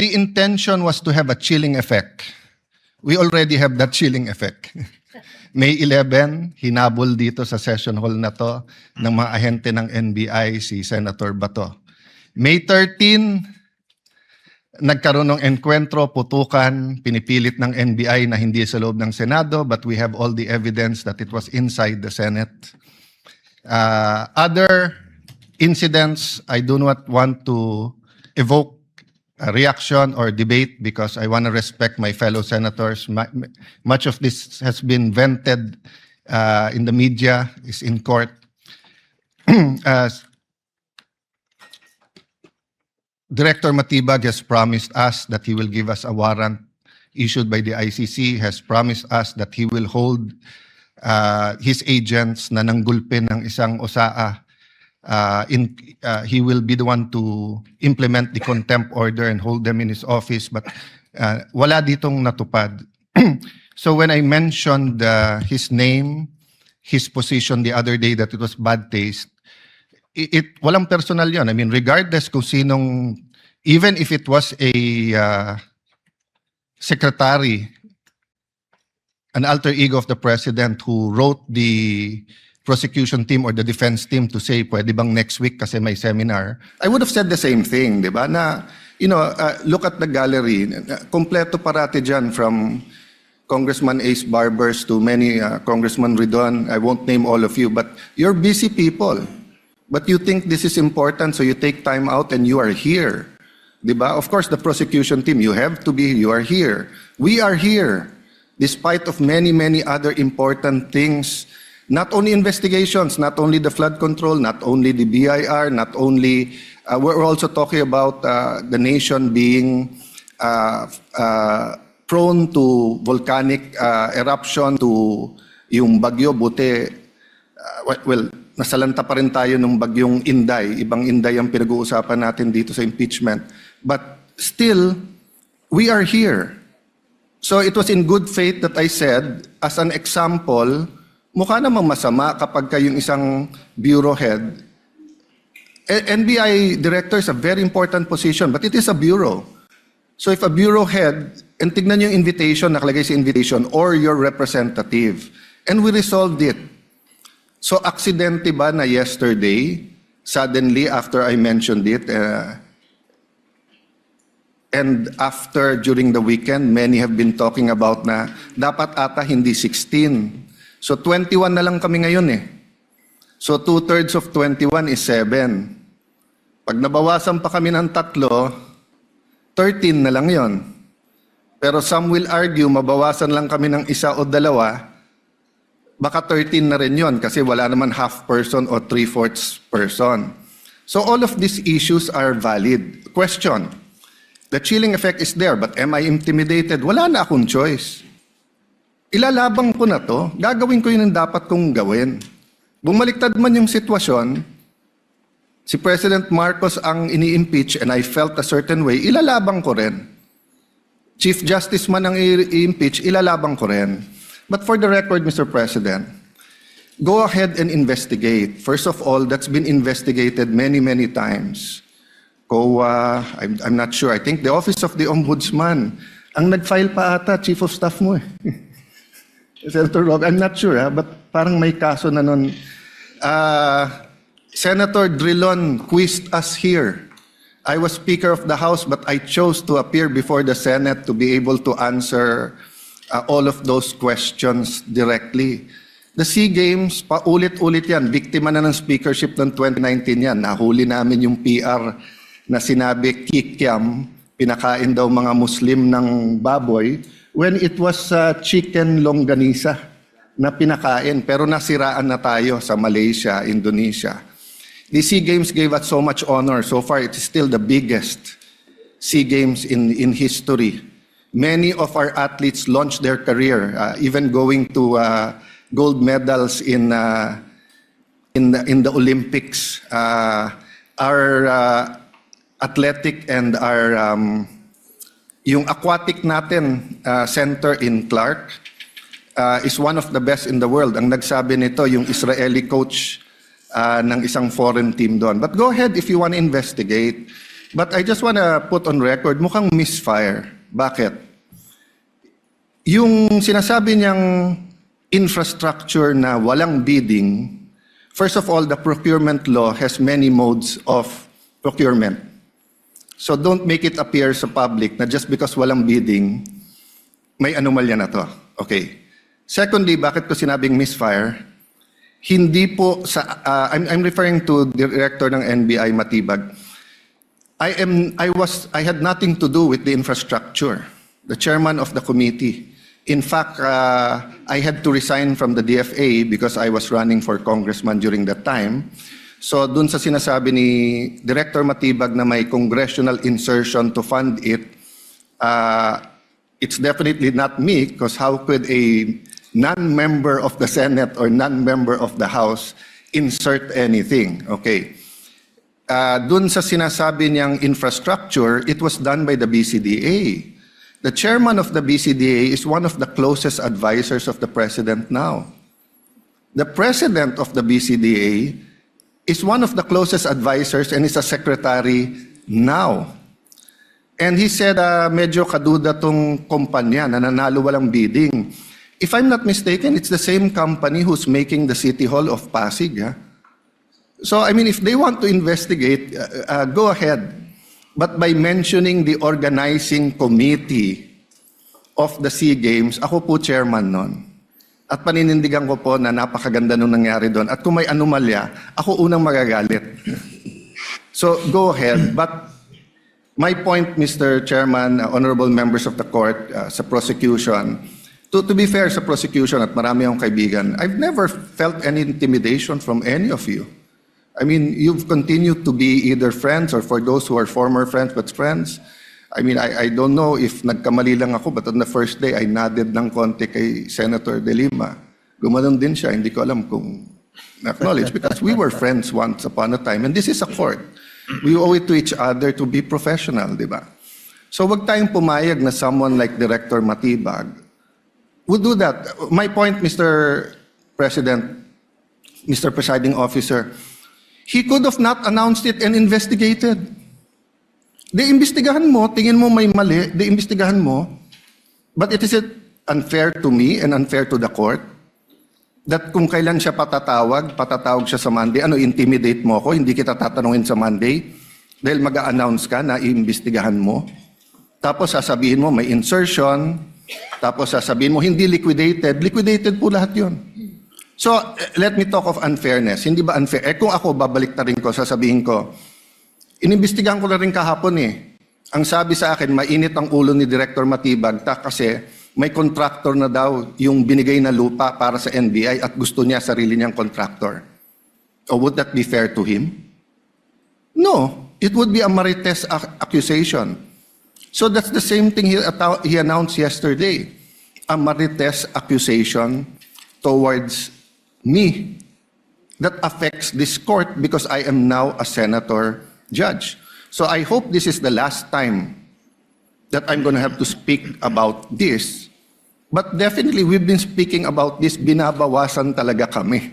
The intention was to have a chilling effect. We already have that chilling effect. May 11, hinabol dito sa session hall na to ng mga ahente ng NBI si Senator Bato. May 13, nagkaroon ng enkwentro, putukan, pinipilit ng NBI na hindi sa loob ng Senado, but we have all the evidence that it was inside the Senate. Other incidents, I do not want to evoke a reaction or debate because I want to respect my fellow senators. Much of this has been vented in the media, is in court. Director Matibag has promised us that he will give us a warrant issued by the ICC, has promised us that he will hold his agents na nanggulpin ng isang OSAA. He will be the one to implement the contempt order and hold them in his office, but wala ditong natupad. So when I mentioned his name, his position the other day that it was bad taste, walang personal yun. I mean, regardless kung sinong, even if it was a secretary, an alter ego of the president who wrote the prosecution team or the defense team to say, pwede bang next week kasi may seminar, I would have said the same thing, di ba? Na, look at the gallery. Kompleto parati dyan from Congressman Ace Barbers to many Congressman Ridon. I won't name all of you, but you're busy people. But you think this is important, so you take time out and you are here. Di ba? Of course, the prosecution team, you have to be, you are here. We are here, despite of many, many other important things. Not only investigations, not only the flood control, not only the BIR, not only, we're also talking about the nation being prone to volcanic eruption, to yung bagyo, buti, well, nasalanta pa rin tayo ng bagyong Inday. Ibang Inday ang pinag-uusapan natin dito sa impeachment. But still, we are here. So it was in good faith that I said, as an example, mukha namang masama kapag kayong isang bureau head. NBI director is a very important position, but it is a bureau. So if a bureau head, and tignan yung invitation, nakalagay sa invitation, or your representative, and we resolved it. So aksidente ba na yesterday, suddenly after I mentioned it, and after during the weekend, many have been talking about na dapat ata hindi 16. So 21 na lang kami ngayon eh. So 2/3 of 21 is 7. Pag nabawasan pa kami ng 3, 13 na lang yon. Pero some will argue, mabawasan lang kami ng 1 o 2, baka 13 na rin yon kasi wala naman half person o 3/4 person. So all of these issues are valid. Question, the chilling effect is there, but am I intimidated? Wala na akong choice. Ilalabang ko na to, gagawin ko yun ang dapat kong gawin. Bumaliktad man yung sitwasyon, si President Marcos ang ini-impeach and I felt a certain way, ilalabang ko rin. Chief Justice man ang i-impeach, ilalabang ko rin. But for the record, Mr. President, go ahead and investigate. First of all, that's been investigated many, many times. COA, I'm not sure. I think the Office of the Ombudsman, ang nag-file pa ata, Chief of Staff mo eh. Senator Rob, I'm not sure, but parang may kaso na nun. Senator Drilon quizzed us here. I was Speaker of the House, but I chose to appear before the Senate to be able to answer all of those questions directly. The SEA Games, paulit-ulit yan. Biktima na ng speakership ng 2019 yan. Nahuli namin yung PR na sinabi, kikiam, pinakain daw mga Muslim ng baboy, when it was chicken longganisa na pinakain, pero nasiraan na tayo sa Malaysia, Indonesia. The SEA Games gave us so much honor. So far, it is still the biggest SEA Games in history. Many of our athletes launched their career, even going to gold medals in the Olympics. Our athletic and our yung aquatic natin center in Clark is one of the best in the world. Ang nagsabi nito yung Israeli coach ng isang foreign team doon. But go ahead if you want to investigate. But I just want to put on record, mukhang misfire. Bakit? Yung sinasabi niyang infrastructure na walang bidding, first of all, the procurement law has many modes of procurement. So don't make it appear sa public na just because walang bidding, may anomalya na to. Okay. Secondly, bakit ko sinabing misfire? Hindi po sa I'm referring to Director ng NBI Matibag. I had nothing to do with the infrastructure. The chairman of the committee. In fact, I had to resign from the DFA because I was running for congressman during that time. So dun sa sinasabi ni Director Matibag na may congressional insertion to fund it, it's definitely not me because how could a non-member of the Senate or non-member of the House insert anything? Okay. Dun sa sinasabi niyang infrastructure, it was done by the BCDA. The chairman of the BCDA is one of the closest advisors of the president now. The president of the BCDA is one of the closest advisors and is a secretary now. And he said, medyo kaduda tong kumpanya na nanalo walang bidding. If I'm not mistaken, it's the same company who's making the City Hall of Pasig. Yeah? So, I mean, if they want to investigate, go ahead. But by mentioning the organizing committee of the SEA Games, ako po chairman nun. At paninindigan ko po na napakaganda nung nangyari doon. At kung may anomalya, ako unang magagalit. So, go ahead. But my point, Mr. Chairman, honorable members of the court, sa prosecution, to be fair sa prosecution at marami akong kaibigan, I've never felt any intimidation from any of you. I mean, you've continued to be either friends or for those who are former friends but friends. I mean, I don't know if nagkamali lang ako, but on the first day, I nodded ng konti kay Senator De Lima. Gumanon din siya, hindi ko alam kung acknowledge because we were friends once upon a time and this is a court. We owe it to each other to be professional, di ba? So wag tayong pumayag na someone like Director Matibag would do that. My point, Mr. President, Mr. Presiding Officer, he could have not announced it and investigated. Imbestigahan mo, tingin mo may mali, imbestigahan mo. But it is unfair to me and unfair to the court that kung kailan siya patatawag siya sa Monday, intimidate mo ako, hindi kita tatanungin sa Monday dahil mag-a-announce ka na iimbestigahan mo. Tapos sasabihin mo may insertion, tapos sasabihin mo hindi liquidated po lahat yun. So, let me talk of unfairness. Hindi ba unfair? Kung ako, babalik na rin ko, sasabihin ko, inimbestigahan ko na rin kahapon eh. Ang sabi sa akin, mainit ang ulo ni Director Matibag kasi may contractor na daw yung binigay na lupa para sa NBI at gusto niya sarili niyang contractor. Or would that be fair to him? No. It would be a marites accusation. So that's the same thing he announced yesterday. A marites accusation towards me that affects this court because I am now a senator judge. So I hope this is the last time that I'm going to have to speak about this. But definitely we've been speaking about this, binabawasan talaga kami.